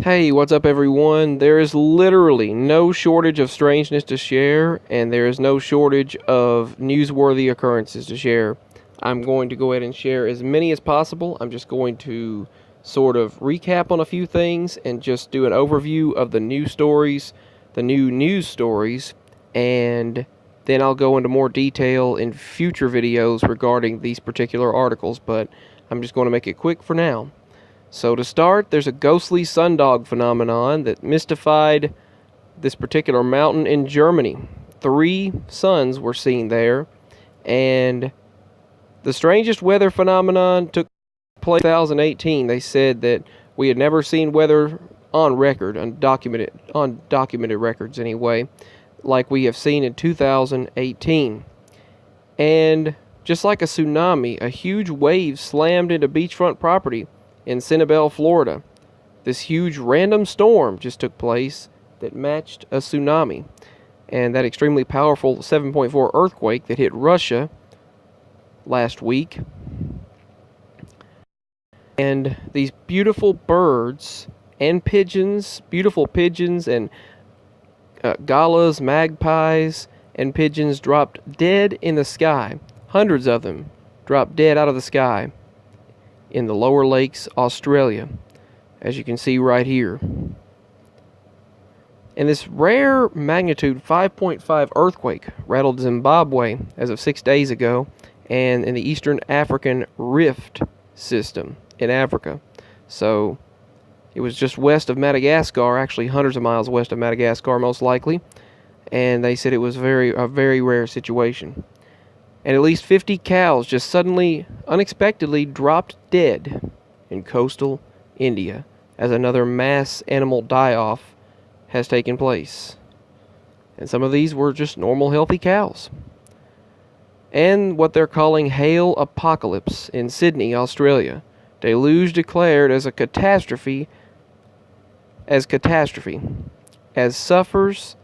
Hey, what's up, everyone? There is literally no shortage of strangeness to share, and there is no shortage of newsworthy occurrences to share. I'm going to go ahead and share as many as possible. I'm just going to sort of recap on a few things and just do an overview of the news stories, and then I'll go into more detail in future videos regarding these particular articles, but I'm just going to make it quick for now. So to start, there's a ghostly sundog phenomenon that mystified this particular mountain in Germany. 3 suns were seen there, and the strangest weather phenomenon took place in 2018. They said that we had never seen weather on record, on documented records anyway, like we have seen in 2018. And just like a tsunami, a huge wave slammed into beachfront property in Sanibel, Florida. This huge random storm just took place that matched a tsunami. And that extremely powerful 7.4 earthquake that hit Russia last week. And these beautiful birds and pigeons, beautiful pigeons and galas, magpies, and pigeons dropped dead in the sky. Hundreds of them dropped dead out of the sky in the lower lakes, Australia, as you can see right here. And this rare magnitude 5.5 earthquake rattled Zimbabwe as of 6 days ago, and in the Eastern African Rift system in Africa. So it was just west of Madagascar, actually hundreds of miles west of Madagascar most likely, and they said it was a very rare situation. And at least 50 cows just suddenly, unexpectedly dropped dead in coastal India as another mass animal die-off has taken place. And some of these were just normal, healthy cows. And what they're calling hail apocalypse in Sydney, Australia. Deluge declared as catastrophe, as surfers,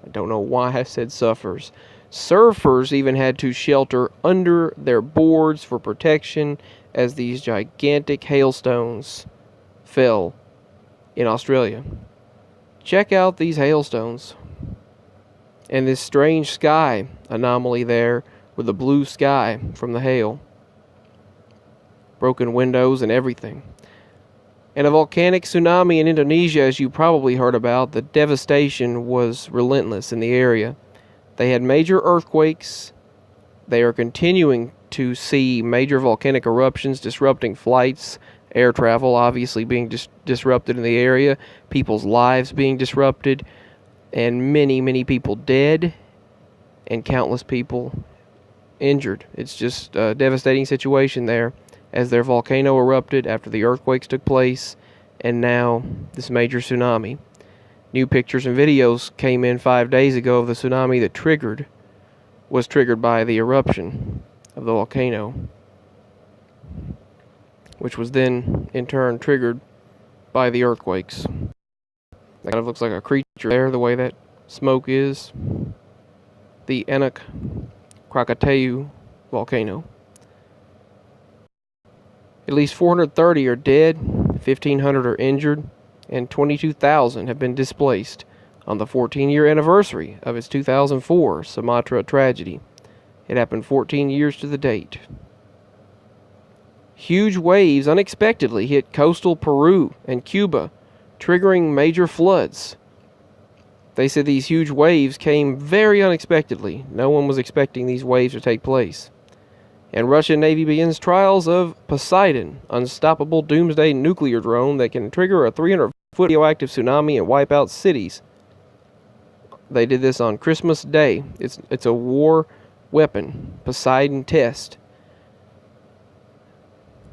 I don't know why I said suffers. Surfers even had to shelter under their boards for protection as these gigantic hailstones fell in Australia. Check out these hailstones and this strange sky anomaly there with the blue sky from the hail. Broken windows and everything. And a volcanic tsunami in Indonesia, as you probably heard about. The devastation was relentless in the area. They had major earthquakes. They are continuing to see major volcanic eruptions disrupting flights, air travel obviously being disrupted in the area, people's lives being disrupted, and many, many people dead, and countless people injured. It's just a devastating situation there, as their volcano erupted after the earthquakes took place, and now this major tsunami. New pictures and videos came in 5 days ago of the tsunami that was triggered by the eruption of the volcano, which was then in turn triggered by the earthquakes. That kind of looks like a creature there, the way that smoke is. The Anak Krakatau volcano. At least 430 are dead, 1,500 are injured, and 22,000 have been displaced on the 14-year anniversary of its 2004 Sumatra tragedy. It happened 14 years to the date. Huge waves unexpectedly hit coastal Peru and Cuba, triggering major floods. They said these huge waves came very unexpectedly. No one was expecting these waves to take place. And Russian Navy begins trials of Poseidon, unstoppable doomsday nuclear drone that can trigger a 300-foot radioactive tsunami and wipe out cities. They did this on Christmas Day. It's a war weapon, Poseidon test.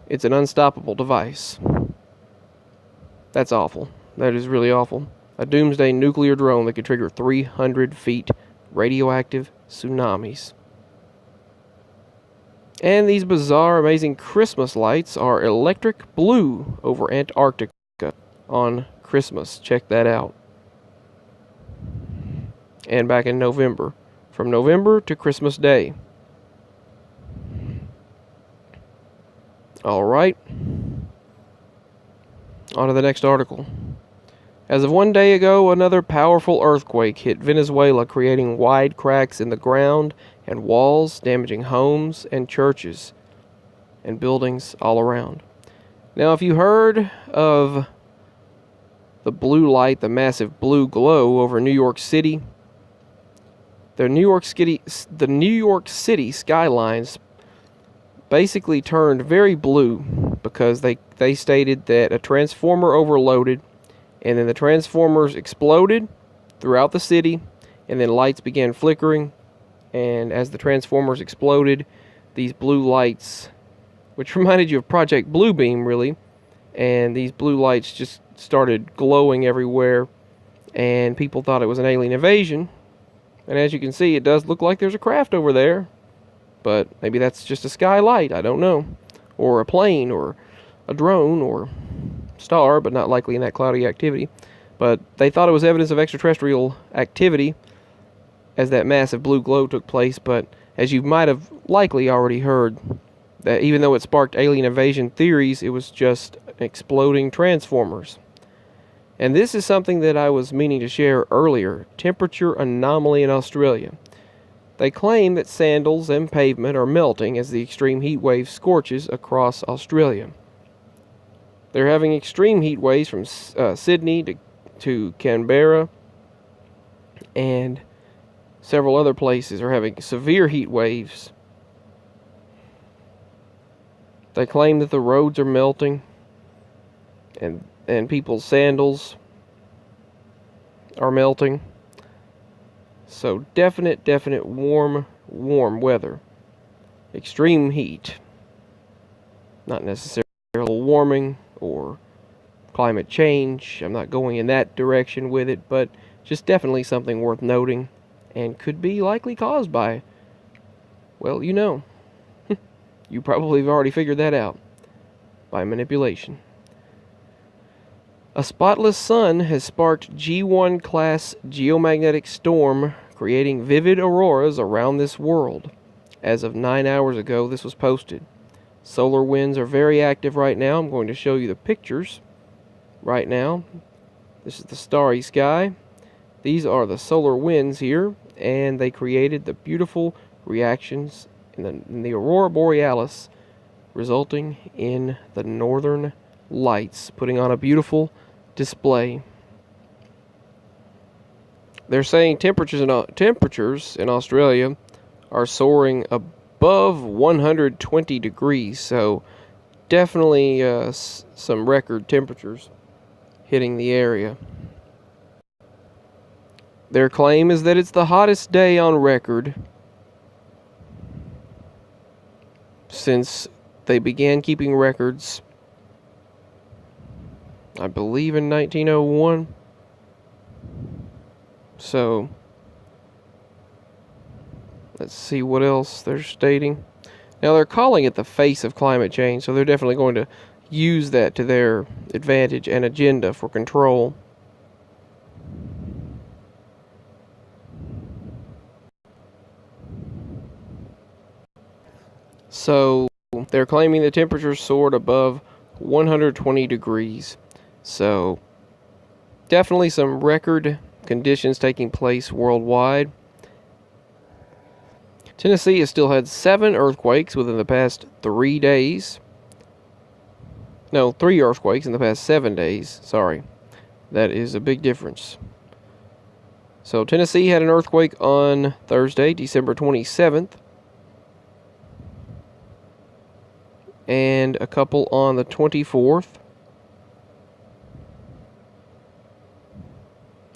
It's an unstoppable device. That's awful. That is really awful. A doomsday nuclear drone that could trigger 300 feet radioactive tsunamis. And these bizarre, amazing Christmas lights are electric blue over Antarctica on Christmas. Check that out. And back in November. From November to Christmas Day. Alright, on to the next article. As of 1 day ago, another powerful earthquake hit Venezuela, creating wide cracks in the ground and walls, damaging homes and churches and buildings all around. Now, if you heard of the blue light, the massive blue glow over New York City, the New York City skylines basically turned very blue because they stated that a transformer overloaded, and then the transformers exploded throughout the city, and then lights began flickering, and as the transformers exploded, these blue lights, which reminded you of Project Bluebeam, really, and these blue lights just started glowing everywhere, and people thought it was an alien invasion. And as you can see, it does look like there's a craft over there, but maybe that's just a skylight, I don't know, or a plane, or a drone, or star, but not likely in that cloudy activity. But they thought it was evidence of extraterrestrial activity as that massive blue glow took place. But as you might have likely already heard, that even though it sparked alien invasion theories, it was just exploding transformers. And this is something that I was meaning to share earlier: temperature anomaly in Australia. They claim that sandals and pavement are melting as the extreme heat wave scorches across Australia. They're having extreme heat waves from Sydney to Canberra, and several other places are having severe heat waves. They claim that the roads are melting, and people's sandals are melting. So definite warm weather. Extreme heat. Not necessarily warming or climate change. I'm not going in that direction with it, but just definitely something worth noting, and could be likely caused by, well, you know, you probably have already figured that out, by manipulation. A spotless sun has sparked G1 class geomagnetic storm, creating vivid auroras around this world. As of 9 hours ago, this was posted. Solar winds are very active right now. I'm going to show you the pictures right now. This is the starry sky. These are the solar winds here, and they created the beautiful reactions in the aurora borealis, resulting in the northern lights, putting on a beautiful display. They're saying temperatures in Australia are soaring above 120 degrees, so definitely some record temperatures hitting the area. Their claim is that it's the hottest day on record since they began keeping records, I believe, in 1901. So, let's see what else they're stating. Now, they're calling it the face of climate change, so they're definitely going to use that to their advantage and agenda for control. So, they're claiming the temperatures soared above 120 degrees. So, definitely some record conditions taking place worldwide. Tennessee has still had 7 earthquakes within the past 3 days. No, 3 earthquakes in the past 7 days. Sorry. That is a big difference. So, Tennessee had an earthquake on Thursday, December 27th. And a couple on the 24th.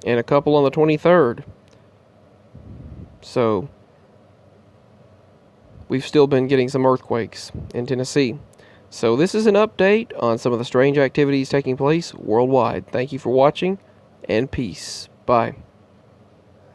And a couple on the 23rd. So, we've still been getting some earthquakes in Tennessee. So this is an update on some of the strange activities taking place worldwide. Thank you for watching, and peace. Bye.